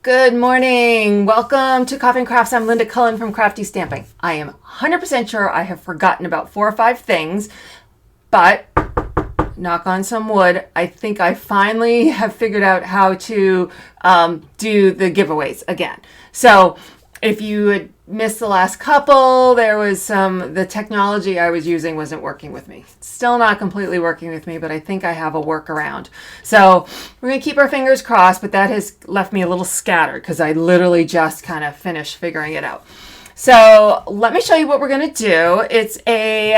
Good morning. Welcome to Coffee and Crafts. I'm Linda Cullen from Crafty Stamping. I am 100% sure I have forgotten about 4 or 5 things, but knock on some wood, I think I finally have figured out how to do the giveaways again. So if you had missed the last couple, there was the technology I was using wasn't working with me. Still not completely working with me, but I think I have a workaround. So we're going to keep our fingers crossed, but that has left me a little scattered because I literally just kind of finished figuring it out. So let me show you what we're going to do. It's a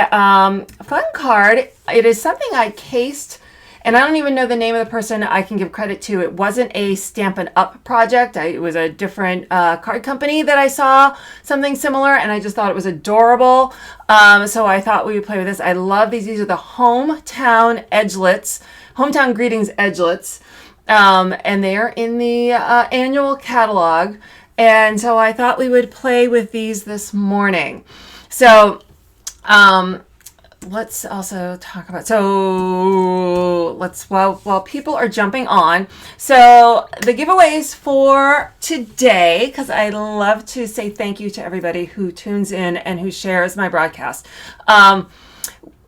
fun card. It is something I cased, and I don't even know the name of the person I can give credit to. It wasn't a Stampin' Up project. It was a different card company that I saw something similar, and I just thought it was adorable. So I thought we would play with this. I love these. These are the Hometown Edgelits, Hometown Greetings Edgelits, and they are in the annual catalog. And so I thought we would play with these this morning. So let's also talk about, while people are jumping on, so the giveaways for today, because I love to say thank you to everybody who tunes in and who shares my broadcast.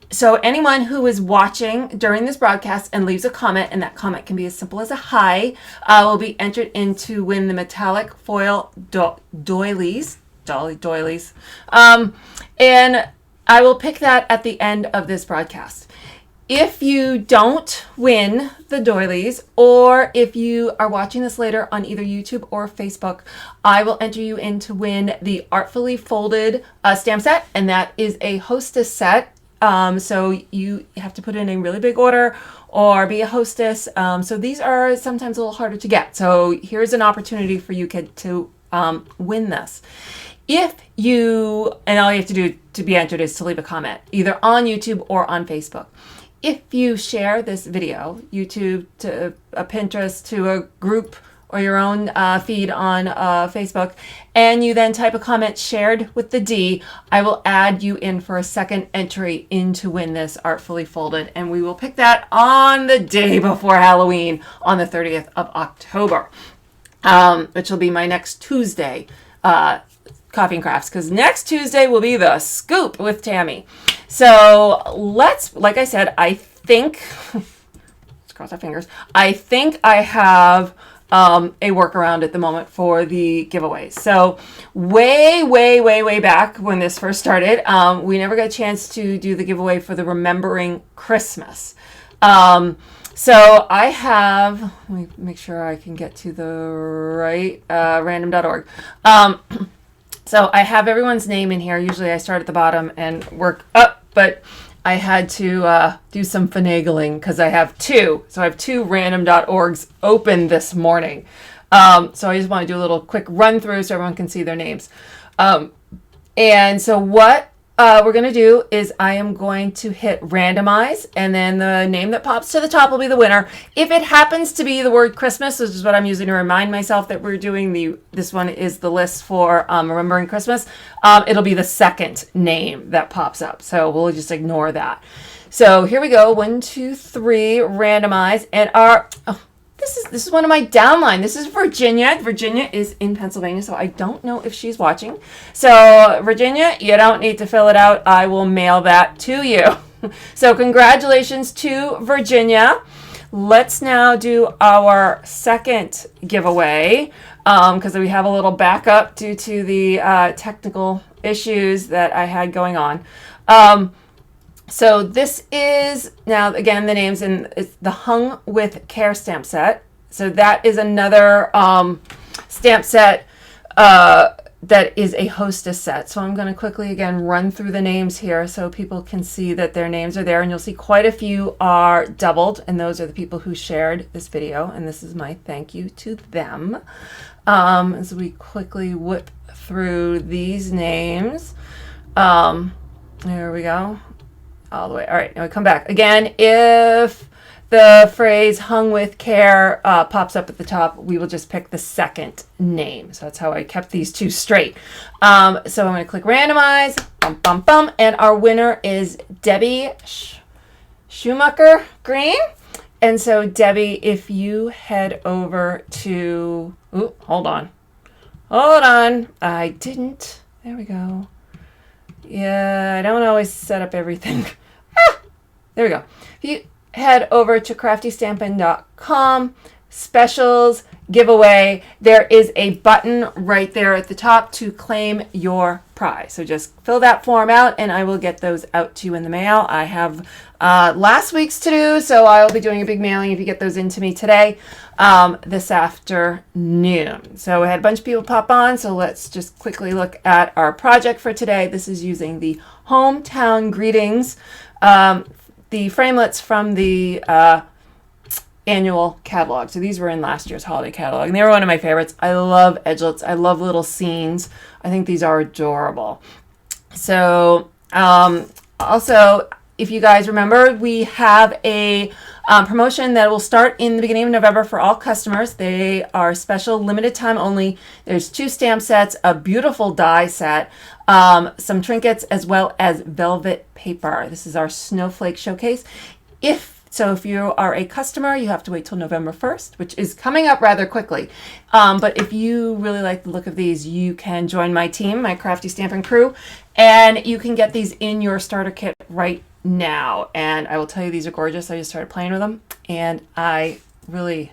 So anyone who is watching during this broadcast and leaves a comment, and that comment can be as simple as a hi, will be entered in to win the metallic foil doilies. And I will pick that at the end of this broadcast. If you don't win the doilies, or if you are watching this later on either YouTube or Facebook, I will enter you in to win the Artfully Folded stamp set, and that is a Hostess set. So you have to put in a really big order or be a hostess. So these are sometimes a little harder to get. So here's an opportunity for you to win this. If you, and all you have to do to be entered is to leave a comment, either on YouTube or on Facebook. If you share this video, YouTube to a Pinterest, to a group, or your own feed on Facebook, and you then type a comment shared with the D, I will add you in for a second entry in to win this Artfully Folded, and we will pick that on the day before Halloween on the 30th of October, which will be my next Tuesday Coffee and Crafts, because next Tuesday will be the scoop with Tammy. So like I said, I think, let's cross our fingers, I think I have a workaround at the moment for the giveaways. So way back when this first started, we never got a chance to do the giveaway for the Remembering Christmas. So I have, let me make sure I can get to the right, random.org. So I have everyone's name in here. Usually I start at the bottom and work up, but I had to do some finagling because I have 2. So I have 2 random.orgs open this morning. So I just want to do a little quick run through so everyone can see their names. And so what we're going to do is I am going to hit randomize, and then the name that pops to the top will be the winner. If it happens to be the word Christmas, which is what I'm using to remind myself that we're doing this one is the list for Remembering Christmas, it'll be the second name that pops up. So we'll just ignore that. So here we go. 1, 2, 3, randomize. And this is one of my downline. This is Virginia. Virginia is in Pennsylvania, so I don't know if she's watching. So Virginia, you don't need to fill it out. I will mail that to you. So congratulations to Virginia. Let's now do our second giveaway because we have a little backup due to the technical issues that I had going on. So this is, now again, the names, and it's the Hung with Care stamp set. So that is another stamp set that is a Hostess set. So I'm going to quickly again run through the names here so people can see that their names are there. And you'll see quite a few are doubled, and those are the people who shared this video. And this is my thank you to them. As we quickly whip through these names. There we go. All the way. All right, now we come back. Again, if the phrase hung with care pops up at the top, we will just pick the second name. So that's how I kept these 2 straight. So I'm going to click randomize, and our winner is Debbie Schumacher Green. And so, Debbie, if you head over to, ooh, hold on. I didn't. There we go. Yeah, I don't always set up everything. There we go. If you head over to craftystampin.com, specials, giveaway, there is a button right there at the top to claim your prize. So just fill that form out and I will get those out to you in the mail. I have last week's to do, so I'll be doing a big mailing if you get those into me today, this afternoon. So we had a bunch of people pop on, so let's just quickly look at our project for today. This is using the Hometown Greetings, the framelits from the annual catalog. So these were in last year's holiday catalog, and they were one of my favorites. I love edgelets. I love little scenes. I think these are adorable. So also, if you guys remember, we have a promotion that will start in the beginning of November for all customers. They are special, limited time only. There's 2 stamp sets, a beautiful die set, some trinkets, as well as velvet paper. This is our snowflake showcase. If you are a customer, you have to wait till November 1st, which is coming up rather quickly. But if you really like the look of these, you can join my team, my Crafty Stampin' crew, and you can get these in your starter kit right now. And I will tell you, these are gorgeous. I just started playing with them, and I really,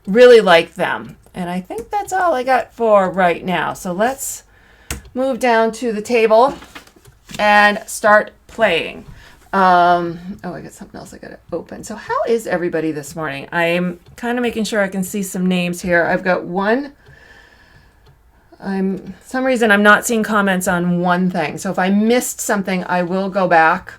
really like them. And I think that's all I got for right now. So let's move down to the table and start playing. I got something else I got to open. So how is everybody this morning? I'm kind of making sure I can see some names here. I've got one. Some reason I'm not seeing comments on one thing. So if I missed something, I will go back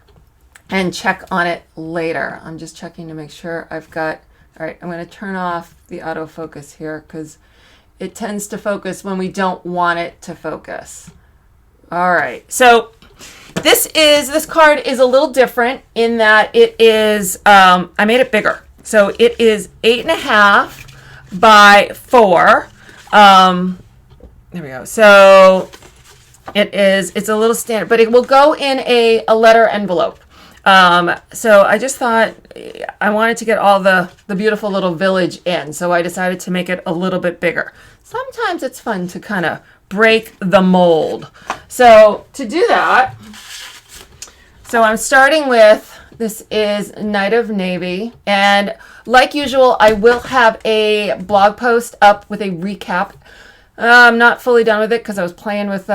and check on it later. I'm just checking to make sure I've got, all right, I'm going to turn off the autofocus here because it tends to focus when we don't want it to focus. All right. So this card is a little different in that it is, I made it bigger. So it is 8.5 by 4. There we go. So it's a little standard, but it will go in a letter envelope. So I just thought I wanted to get all the beautiful little village in. So I decided to make it a little bit bigger. Sometimes it's fun to kind of break the mold. So to do that, so I'm starting with, this is Night of Navy, and like usual, I will have a blog post up with a recap. I'm not fully done with it because I was playing with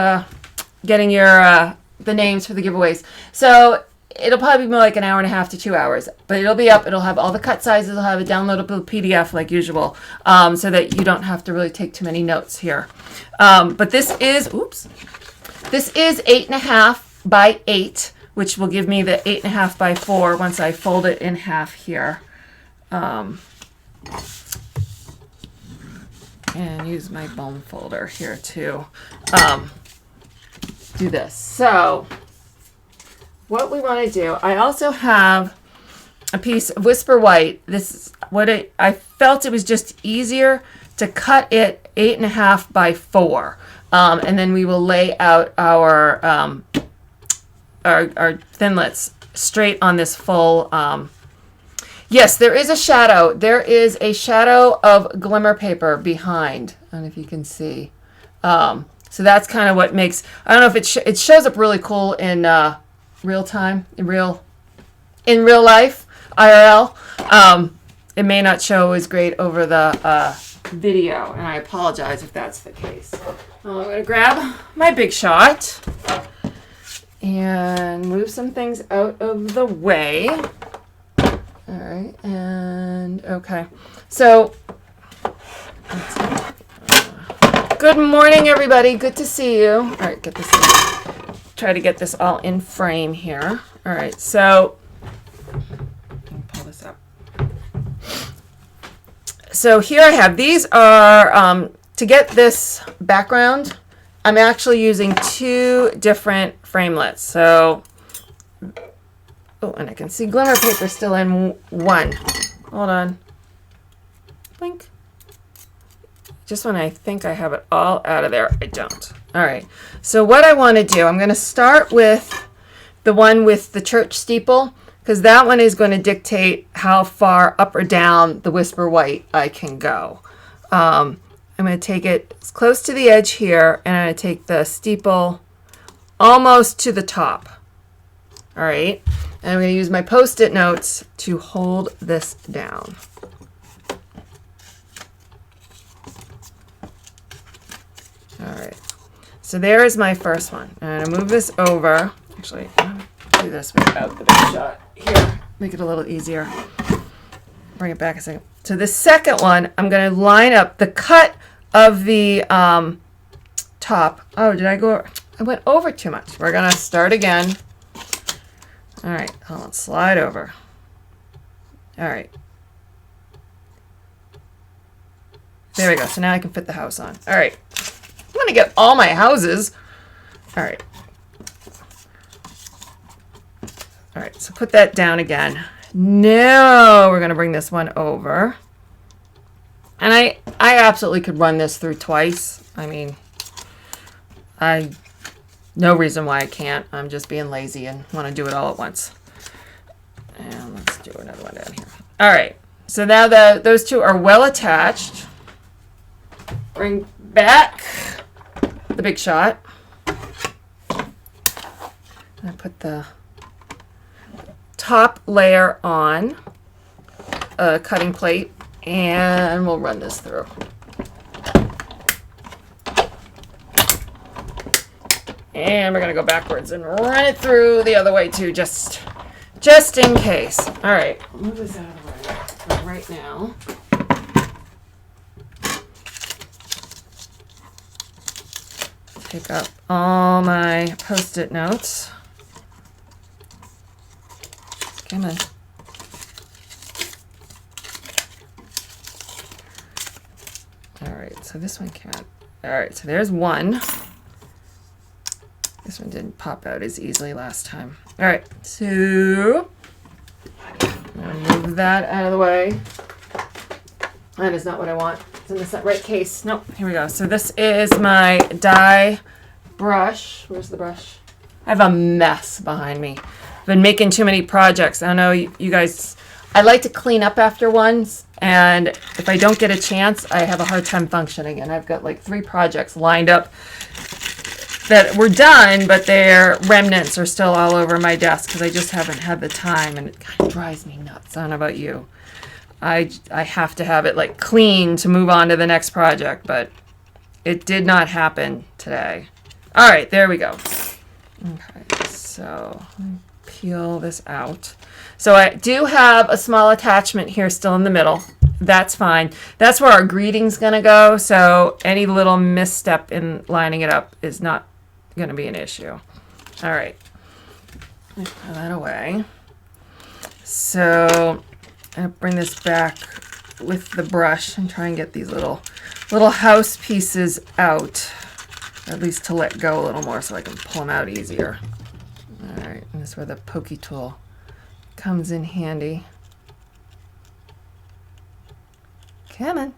getting your the names for the giveaways. So it'll probably be more like an hour and a half to 2 hours, but it'll be up. It'll have all the cut sizes. It'll have a downloadable PDF like usual, so that you don't have to really take too many notes here. But this is 8.5 by 8, which will give me the 8.5 by 4 once I fold it in half here. And use my bone folder here to do this. So what we want to do, I also have a piece of Whisper White. This is what I felt it was just easier to cut it 8.5 by 4. And then we will lay out our thinlits straight on this full. Yes, there is a shadow. There is a shadow of glimmer paper behind. I don't know if you can see. So that's kind of what makes, I don't know if it shows up really cool in real time, in real life, IRL. It may not show as great over the video, and I apologize if that's the case. I'm going to grab my Big Shot and move some things out of the way. All right, and okay. So, good morning, everybody. Good to see you. All right, get this in. Try to get this all in frame here. All right, so let me pull this up. So here I have, these are, to get this background, I'm actually using 2 different framelits. So, oh, and I can see glimmer paper still in one. Hold on. Blink. Just when I think I have it all out of there, I don't. All right. So what I want to do, I'm going to start with the one with the church steeple, because that one is going to dictate how far up or down the Whisper White I can go. I'm going to take it as close to the edge here, and I'm going to take the steeple almost to the top. All right, and I'm going to use my Post-it notes to hold this down. All right, so there is my first one. I'm going to move this over. Actually, I'm going to do this without the big shot. Here, make it a little easier. Bring it back a second. So the second one, I'm going to line up the cut of the top. Oh, did I go? I went over too much. We're going to start again. All right, hold on, slide over. All right. There we go. So now I can fit the house on. All right. I'm going to get all my houses. All right. All right, so put that down again. Now we're going to bring this one over. And I absolutely could run this through twice. I mean, no reason why I can't. I'm just being lazy and want to do it all at once. And let's do another one down here. All right, so now those two are well attached. Bring back the big shot. I put the top layer on a cutting plate, and we'll run this through. And we're gonna go backwards and run it through the other way too, just in case. All right, move this out of the way for right now. Pick up all my Post-it notes. Come on. All right, so this one can't. All right, so there's one. This one didn't pop out as easily last time. All right, so I'm gonna move that out of the way. That is not what I want. It's in the right case. Nope, here we go. So this is my die brush. Where's the brush? I have a mess behind me. I've been making too many projects. I know you guys, I like to clean up after ones, and if I don't get a chance, I have a hard time functioning. And I've got like 3 projects lined up that were done, but their remnants are still all over my desk because I just haven't had the time, and it kind of drives me nuts. I don't know about you. I have to have it like clean to move on to the next project, but it did not happen today. All right, there we go. Okay, so let me peel this out. So I do have a small attachment here still in the middle. That's fine. That's where our greeting's gonna go, so any little misstep in lining it up is not gonna be an issue. All right, put that away. So I'm gonna bring this back with the brush and try and get these little house pieces out, at least to let go a little more so I can pull them out easier. All right, and this is where the pokey tool comes in handy. Come on.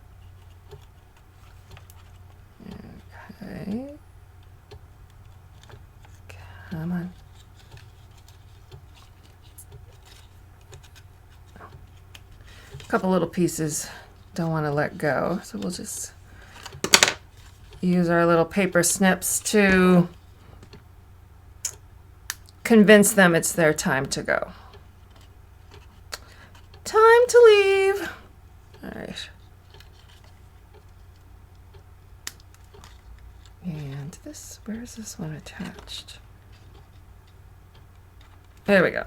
Okay. Come on. A couple little pieces don't want to let go, so we'll just use our little paper snips to convince them it's their time to go. Time to leave. All right. And this, where is this one attached? There we go.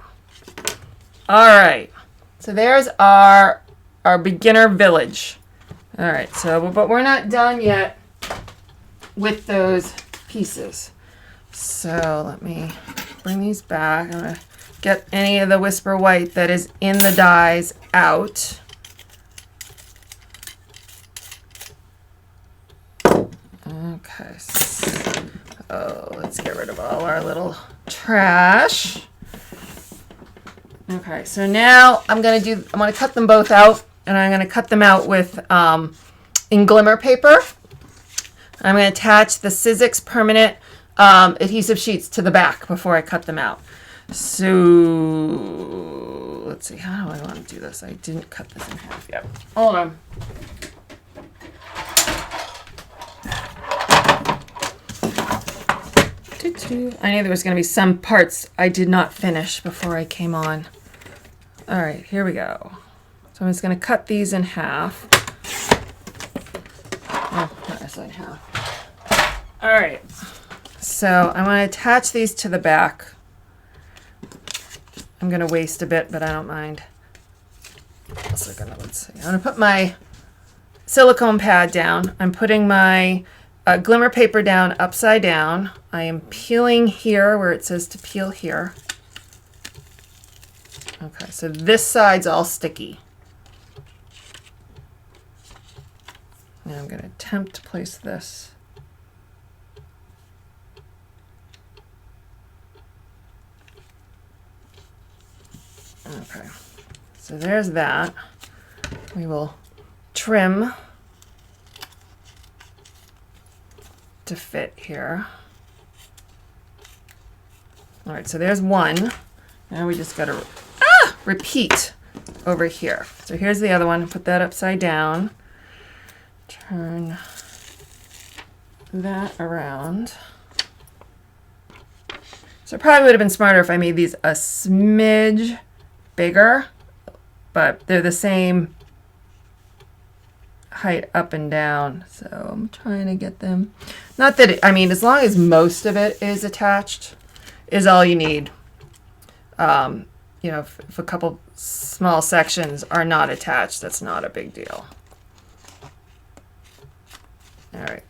All right. So there's our beginner village. All right. So, but we're not done yet with those pieces. So let me bring these back. I'm gonna get any of the Whisper White that is in the dies out. Okay, so let's get rid of all our little trash. Okay, so now I'm gonna cut them both out, and I'm gonna cut them out with in glimmer paper. I'm gonna attach the Sizzix permanent adhesive sheets to the back before I cut them out. So let's see, how do I want to do this? I didn't cut this in half yet. Hold on. I knew there was going to be some parts I did not finish before I came on. All right, here we go. So I'm just going to cut these in half. Oh, not necessarily in half. All right. So I'm going to attach these to the back. I'm going to waste a bit, but I don't mind. Let's see. I'm going to put my silicone pad down. I'm putting my glimmer paper down upside down. I am peeling here where it says to peel here. Okay, so this side's all sticky. Now I'm going to attempt to place this. Okay, so there's that. We will trim to fit here. All right, so there's one. Now we just got to repeat over here. So here's the other one. Put that upside down. Turn that around. So it probably would have been smarter if I made these a smidge bigger, but they're the same height up and down. So I'm trying to get them. Not that, I mean, as long as most of it is attached is all you need. You know, if a couple small sections are not attached, that's not a big deal. All right.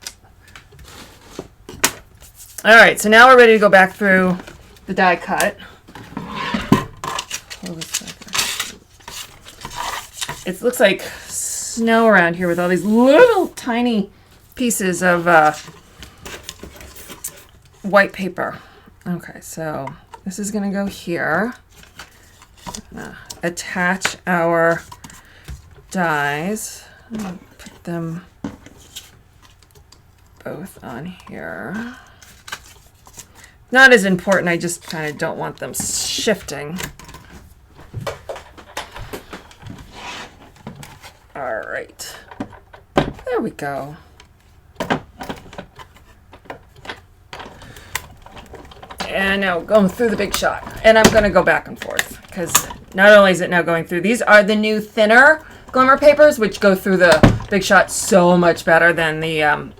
All right, so now we're ready to go back through the die cut. It looks like snow around here with all these little tiny pieces of white paper. Okay, so this is going to go here. Attach our dies. Put them both on here. Not as important, I just kind of don't want them shifting. All right, there we go. And now going through the big shot. And I'm gonna go back and forth because not only is it now going through, these are the new thinner glimmer papers, which go through the big shot so much better than the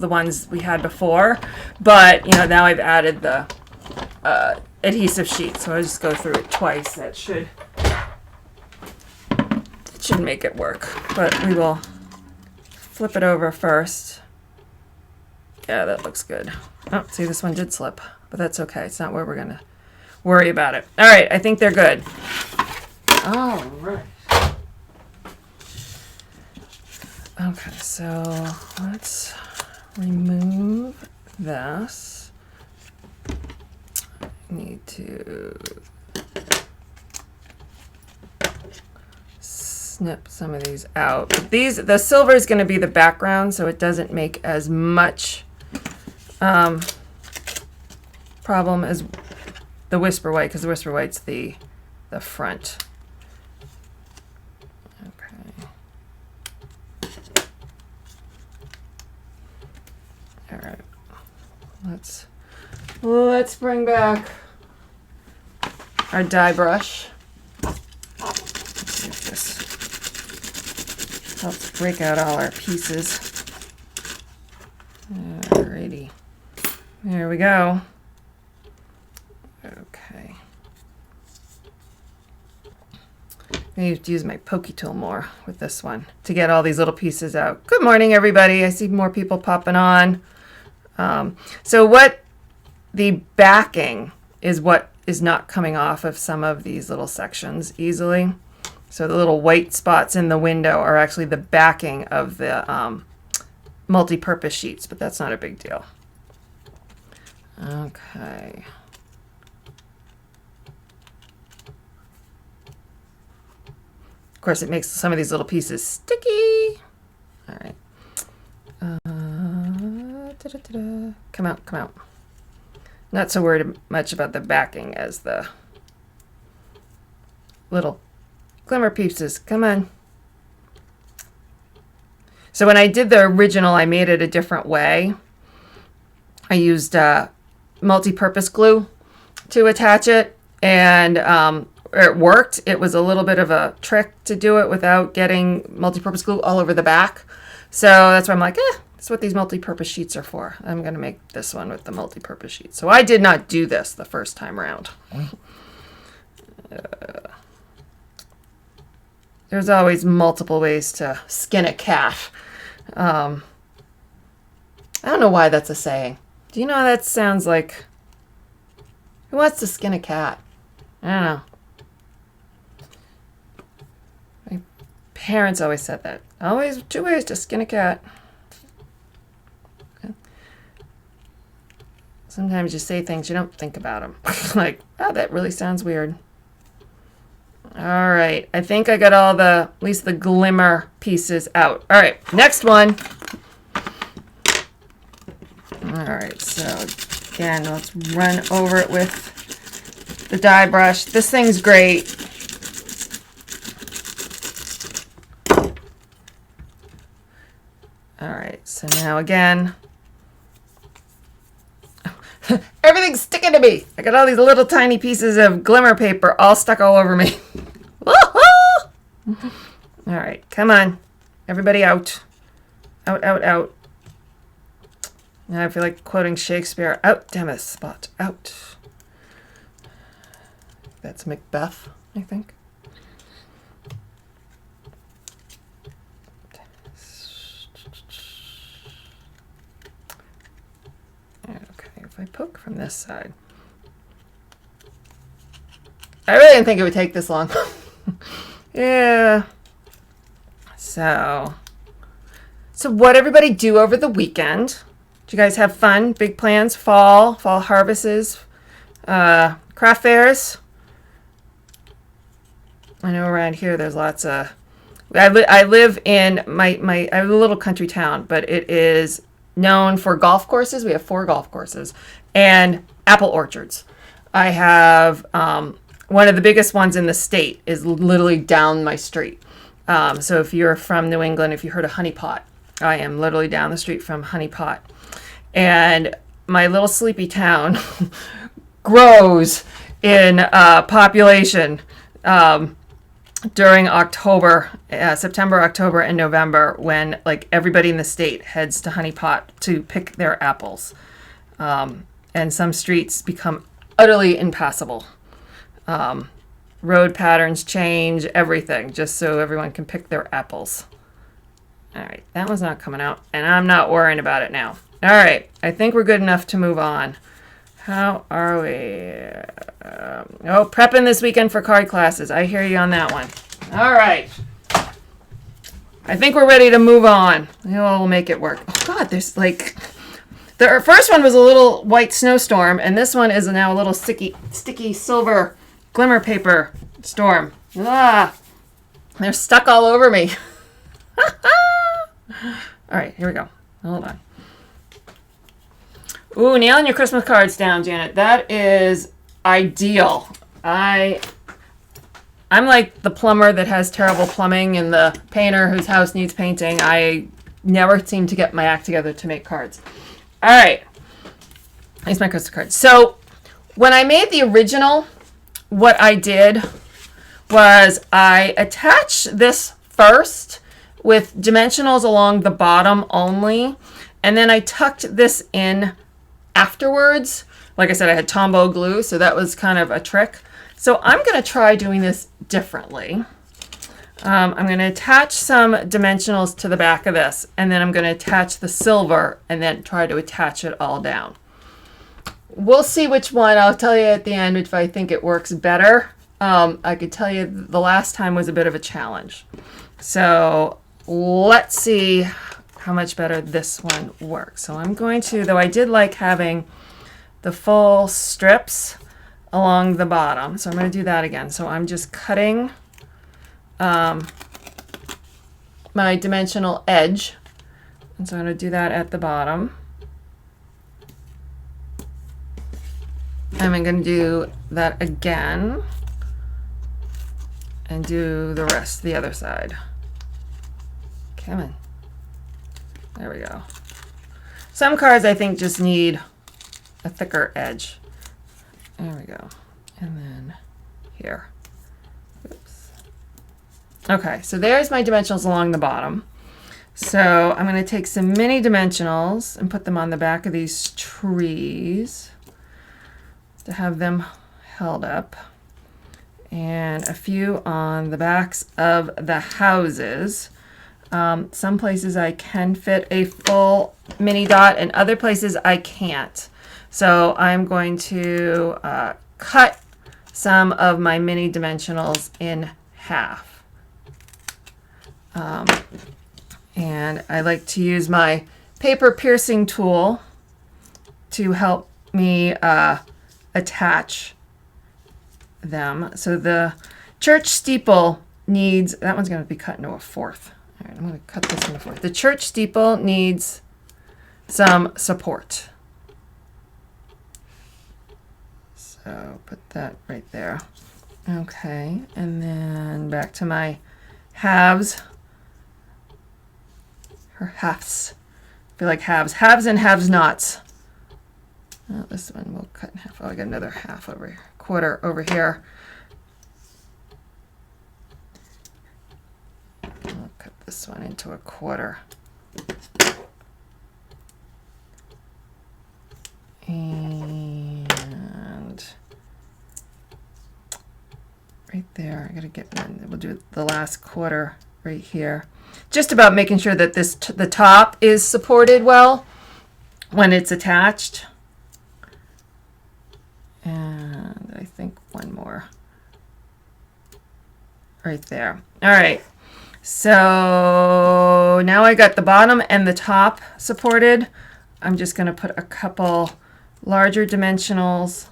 ones we had before. But, you know, now I've added the adhesive sheet, so I'll just go through it twice. That should make it work. But we will flip it over first. Yeah, that looks good. Oh, see, this one did slip, but that's okay. It's not where we're gonna worry about it. All right, I think they're good. All right. Okay, so let's remove this. Need to snip some of these out. The silver is going to be the background, so it doesn't make as much problem as the whisper white, because the whisper white's the front. Okay. All right. Let's bring back our die brush. See if this helps break out all our pieces. Alrighty. There we go. Okay. I need to use my pokey tool more with this one to get all these little pieces out. Good morning, everybody. I see more people popping on. So what the backing is what is not coming off of some of these little sections easily. So the little white spots in the window are actually the backing of the multi-purpose sheets, but that's not a big deal. Okay. Of course, it makes some of these little pieces sticky. All right. Come out, come out. Not so worried much about the backing as the little glimmer pieces. Come on. So when I did the original, I made it a different way. I used multi-purpose glue to attach it, and it worked. It was a little bit of a trick to do it without getting multi-purpose glue all over the back. So that's why I'm like, that's what these multi-purpose sheets are for. I'm going to make this one with the multi-purpose sheet. So I did not do this the first time around. There's always multiple ways to skin a cat. I don't know why that's a saying. Do you know what that sounds like? Who wants to skin a cat? I don't know. My parents always said that. Always 2 ways to skin a cat. Okay. Sometimes you say things you don't think about them. Like, oh, that really sounds weird. All right, I think I got all at least the glimmer pieces out. All right, next one. All right, so again, let's run over it with the die brush. This thing's great. All right, so now again, everything's sticking to me. I got all these little tiny pieces of glimmer paper all stuck all over me. All right, come on. Everybody out. Out, out, out. Now I feel like quoting Shakespeare. Out, Demas, spot, out. That's Macbeth, I think. Okay, if I poke from this side. I really didn't think it would take this long. Yeah. So what everybody do over the weekend? Do you guys have fun? Big plans? Fall harvests, craft fairs? I know around here there's lots of. I live in I have a little country town, but it is known for golf courses. We have 4 golf courses and apple orchards. I have one of the biggest ones in the state is literally down my street. So if you're from New England, if you heard of Honey Pot, I am literally down the street from Honey Pot. And my little sleepy town grows in population during October, September, October, and November, when like everybody in the state heads to Honey Pot to pick their apples. And some streets become utterly impassable. Road patterns change, everything, just so everyone can pick their apples. All right, that one's not coming out, and I'm not worrying about it now. All right, I think we're good enough to move on. How are we? Prepping this weekend for card classes. I hear you on that one. All right. I think we're ready to move on. We'll make it work. Oh, God, there's like... The first one was a little white snowstorm, and this one is now a little sticky silver glimmer paper storm. Ah, they're stuck all over me. All right, here we go. Hold on. Ooh, nailing your Christmas cards down, Janet. That is ideal. I'm like the plumber that has terrible plumbing and the painter whose house needs painting. I never seem to get my act together to make cards. All right. Here's my Christmas cards. So when I made the original, what I did was I attached this first with dimensionals along the bottom only, and then I tucked this in afterwards. Like I said, I had Tombow glue, so that was kind of a trick. So I'm going to try doing this differently. I'm going to attach some dimensionals to the back of this, and then I'm going to attach the silver and then try to attach it all down. We'll see which one. I'll tell you at the end if I think it works better. I could tell you the last time was a bit of a challenge. So let's see how much better this one works. So I'm going to, though I did like having the full strips along the bottom. So I'm going to do that again. So I'm just cutting my dimensional edge. And so I'm going to do that at the bottom. And I'm going to do that again and do the rest, the other side. Come on. There we go. Some cards I think just need a thicker edge. There we go. And then here. Oops. Okay, so there's my dimensionals along the bottom. So I'm going to take some mini dimensionals and put them on the back of these trees to have them held up. And a few on the backs of the houses. Some places I can fit a full mini dot and other places I can't. So I'm going to cut some of my mini dimensionals in half. And I like to use my paper piercing tool to help me attach them. So the church steeple needs, that one's going to be cut into a fourth. All right, I'm going to cut this into a fourth. The church steeple needs some support. So put that right there. Okay, and then back to my halves. Or halves. I feel like halves. Halves and halves nots. Oh, this one we'll cut in half. Oh, I got another half over here. Quarter over here. I'll cut this one into a quarter. And right there, I gotta get one. We'll do the last quarter right here. Just about making sure that this the top is supported well when it's attached. And I think one more right there. All right. So now I got the bottom and the top supported. I'm just going to put a couple larger dimensionals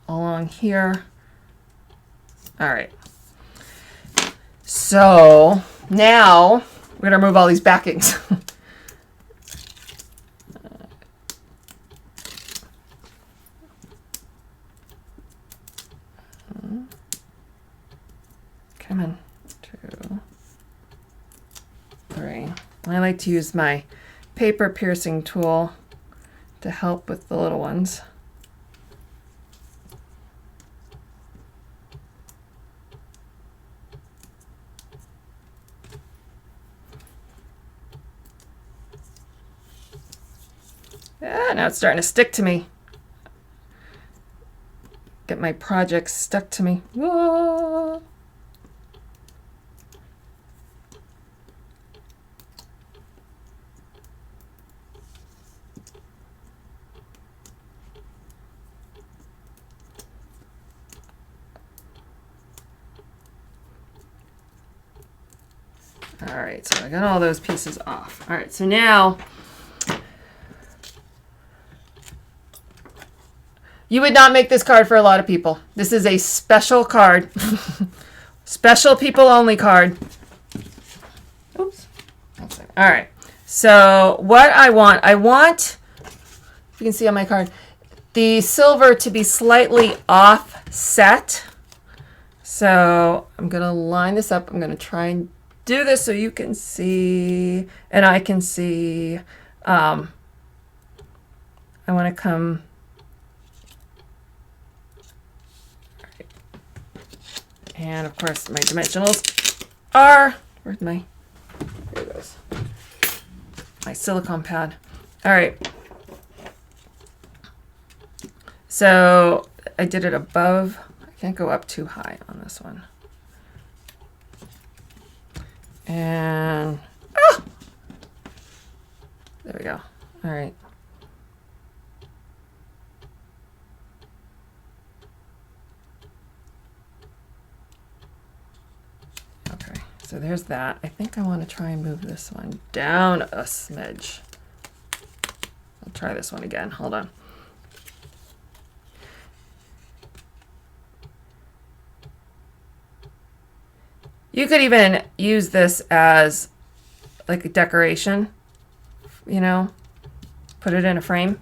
along here. All right. So now we're going to remove all these backings. Come on. 2, 3. I like to use my paper piercing tool to help with the little ones. Yeah, now it's starting to stick to me. Get my projects stuck to me. Whoa. All right, so I got all those pieces off. All right, so now you would not make this card for a lot of people. This is a special card. Special people only card. Oops. All right. So what I want, you can see on my card, the silver to be slightly offset. So I'm going to line this up. I'm going to try and do this so you can see and I can see. I want to come. And of course, my dimensionals are, where's my, there it goes, my silicone pad. All right. So I did it above, I can't go up too high on this one. And, there we go. All right. Okay, so there's that. I think I want to try and move this one down a smidge. I'll try this one again. Hold on. You could even use this as like a decoration, you know, put it in a frame.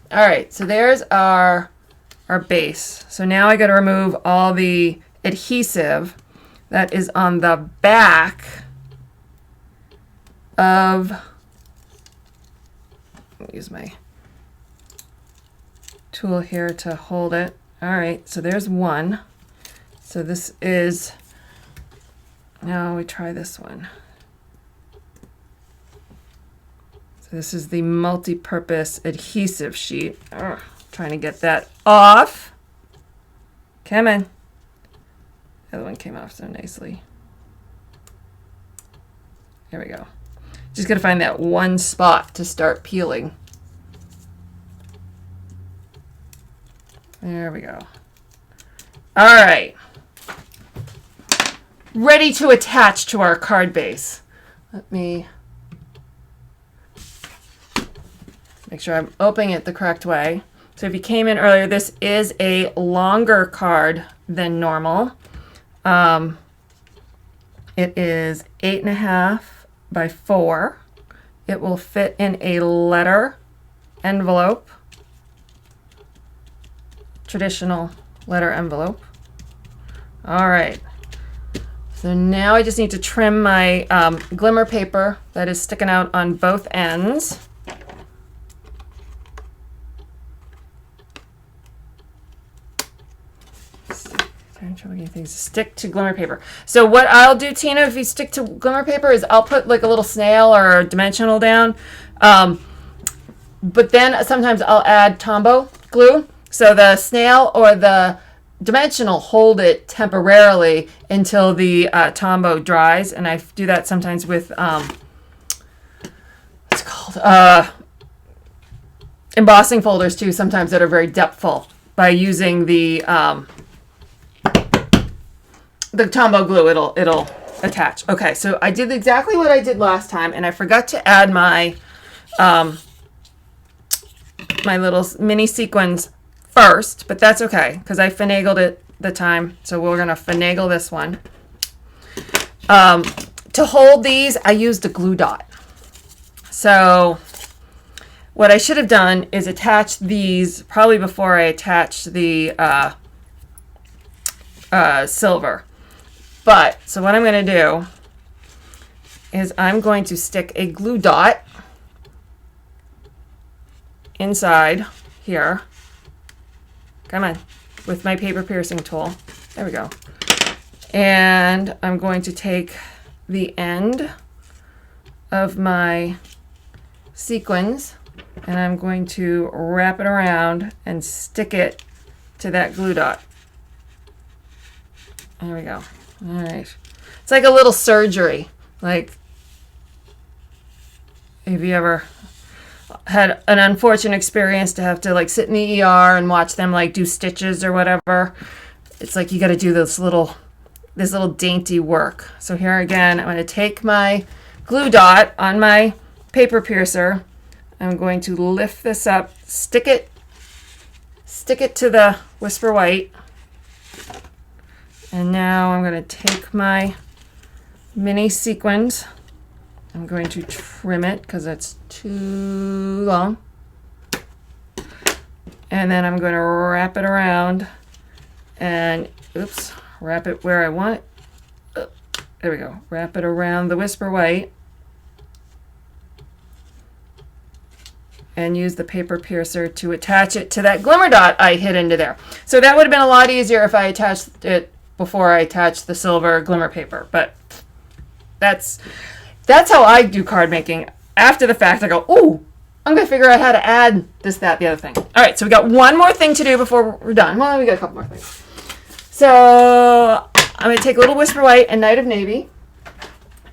All right, so there's our base. So now I got to remove all the adhesive that is on the back of, use my tool here to hold it. All right, so there's one. So this is, now we try this one. So this is the multi-purpose adhesive sheet. Trying to get that off. Come on. The other one came off so nicely. There we go. Just gotta find that one spot to start peeling. There we go. All right. Ready to attach to our card base. Let me make sure I'm opening it the correct way. So if you came in earlier, this is a longer card than normal. It is 8.5 by 4. It will fit in a letter envelope, traditional letter envelope. All right. So now I just need to trim my glimmer paper that is sticking out on both ends. Things stick to glimmer paper. So what I'll do, Tina, if you stick to glimmer paper, is I'll put like a little snail or a dimensional down. But then sometimes I'll add Tombow glue. So the snail or the dimensional hold it temporarily until the Tombow dries. And I do that sometimes with, what's it called? Embossing folders too, sometimes that are very depthful, by using the Tombow glue. It'll attach. Okay, so I did exactly what I did last time, and I forgot to add my my little mini sequins first, but that's okay because I finagled it the time. So we're gonna finagle this one. To hold these, I used a glue dot. So what I should have done is attach these probably before I attached the silver. But, so what I'm going to do is I'm going to stick a glue dot inside here. Come on, with my paper piercing tool. There we go. And I'm going to take the end of my sequins and I'm going to wrap it around and stick it to that glue dot. There we go. All right. It's like a little surgery. Like, have you ever had an unfortunate experience to have to like sit in the ER and watch them like do stitches or whatever? It's like you got to do this little dainty work. So here again, I'm going to take my glue dot on my paper piercer. I'm going to lift this up, stick it to the Whisper White. And now I'm going to take my mini sequins. I'm going to trim it because it's too long. And then I'm going to wrap it around and, wrap it where I want it. There we go. Wrap it around the Whisper White. And use the paper piercer to attach it to that glimmer dot I hid into there. So that would have been a lot easier if I attached it before I attach the silver glimmer paper, but that's how I do card making. After the fact, I go, ooh, I'm gonna figure out how to add this, that, the other thing. All right, so we got one more thing to do before we're done. Well, we got a couple more things. So I'm gonna take a little Whisper White and Night of Navy,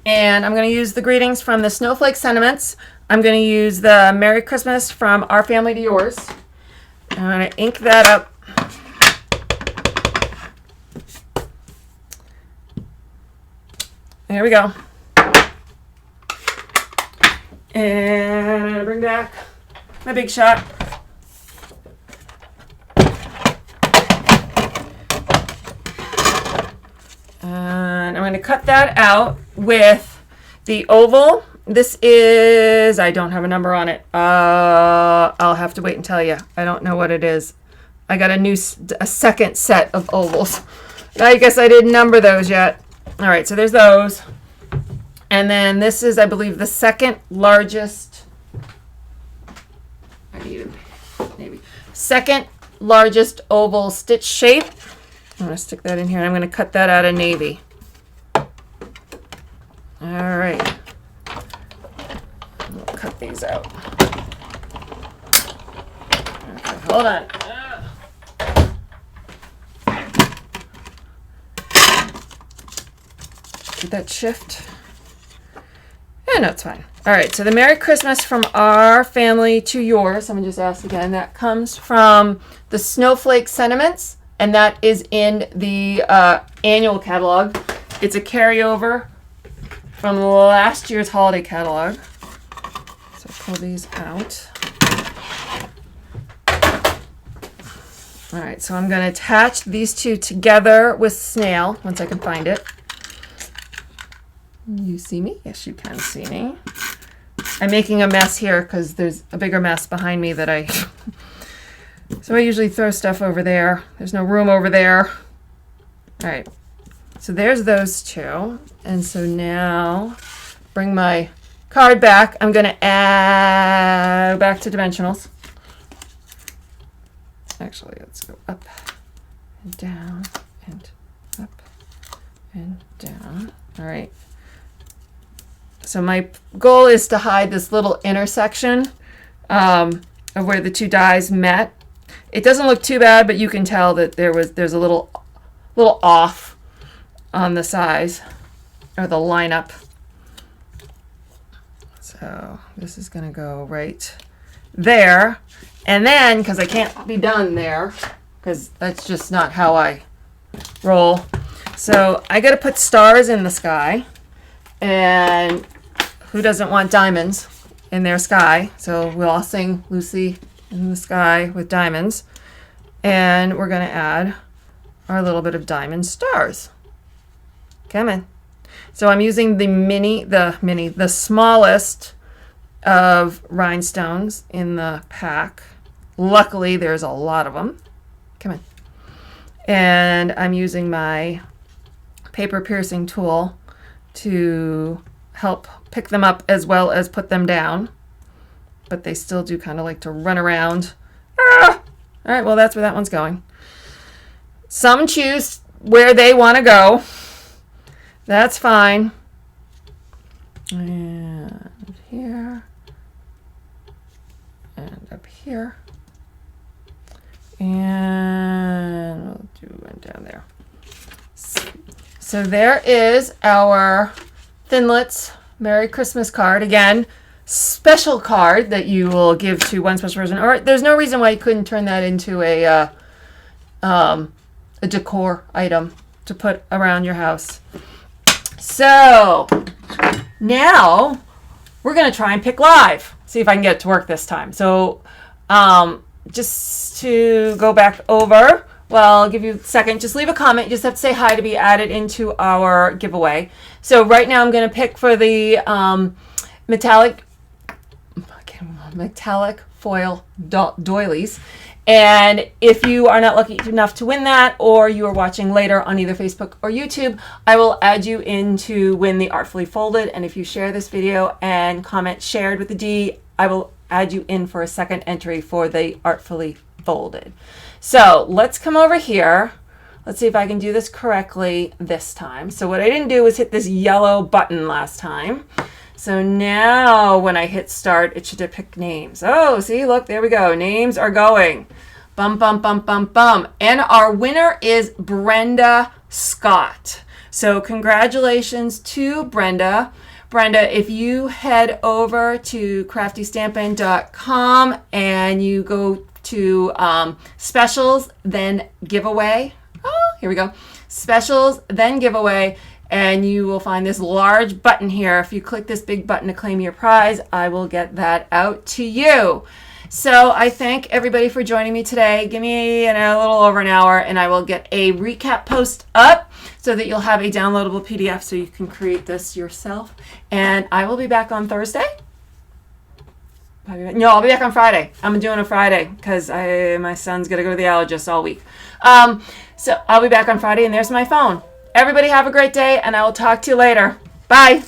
and I'm gonna use the greetings from the Snowflake Sentiments. I'm gonna use the Merry Christmas from Our Family to Yours. I'm gonna ink that up. There we go. And I'm going to bring back my Big Shot. And I'm going to cut that out with the oval. This is, I don't have a number on it. I'll have to wait and tell you. I don't know what it is. I got a second set of ovals. I guess I didn't number those yet. All right, so there's those. And then this is, I believe, the second largest. I need a maybe. Second largest oval stitch shape. I'm going to stick that in here. And I'm going to cut that out of navy. All right. We'll cut these out. Okay, hold on. Did that shift? Yeah, no, it's fine. All right, so the Merry Christmas from our family to yours, someone just asked again, that comes from the Snowflake Sentiments, and that is in the annual catalog. It's a carryover from last year's holiday catalog. So pull these out. All right, so I'm going to attach these two together with snail once I can find it. You see me? Yes, you can see me. I'm making a mess here because there's a bigger mess behind me that I... So I usually throw stuff over there. There's no room over there. All right. So there's those two. And so now, bring my card back. I'm going to add back to dimensionals. Actually, let's go up and down and up and down. All right. So my goal is to hide this little intersection of where the two dies met. It doesn't look too bad, but you can tell that there's a little off on the size or the lineup. So this is going to go right there. And then, because I can't be done there, because that's just not how I roll. So I got to put stars in the sky. And who doesn't want diamonds in their sky? So we'll all sing Lucy in the Sky with diamonds. And we're going to add our little bit of diamond stars. Come in. So I'm using the smallest of rhinestones in the pack. Luckily, there's a lot of them. Come in. And I'm using my paper piercing tool to help pick them up as well as put them down. But they still do kind of like to run around. Ah! All right, well, that's where that one's going. Some choose where they want to go. That's fine. And here. And up here. And we'll do one down there. So there is our Thinlits Merry Christmas card. Again, special card that you will give to one special person. Or there's no reason why you couldn't turn that into a decor item to put around your house. So now we're going to try and pick live. See if I can get it to work this time. So just to go back over, well, I'll give you a second. Just leave a comment. You just have to say hi to be added into our giveaway. So right now I'm going to pick for the metallic foil doilies. And if you are not lucky enough to win that, or you are watching later on either Facebook or YouTube, I will add you in to win the Artfully Folded. And if you share this video and comment shared with the D, I will add you in for a second entry for the Artfully Folded. So let's come over here. Let's see if I can do this correctly this time. So what I didn't do was hit this yellow button last time. So now when I hit start, it should pick names. Oh, see, look, there we go. Names are going. Bum, bum, bum, bum, bum. And our winner is Brenda Scott. So congratulations to Brenda. Brenda, if you head over to craftystampin.com and you go to specials, then giveaway. Oh, here we go. Specials, then giveaway. And you will find this large button here. If you click this big button to claim your prize, I will get that out to you. So I thank everybody for joining me today. Give me a little over an hour and I will get a recap post up so that you'll have a downloadable PDF so you can create this yourself. And I will be back on Thursday. No, I'll be back on Friday. I'm doing a Friday because my son's going to go to the allergist all week. So I'll be back on Friday, and there's my phone. Everybody have a great day, and I will talk to you later. Bye.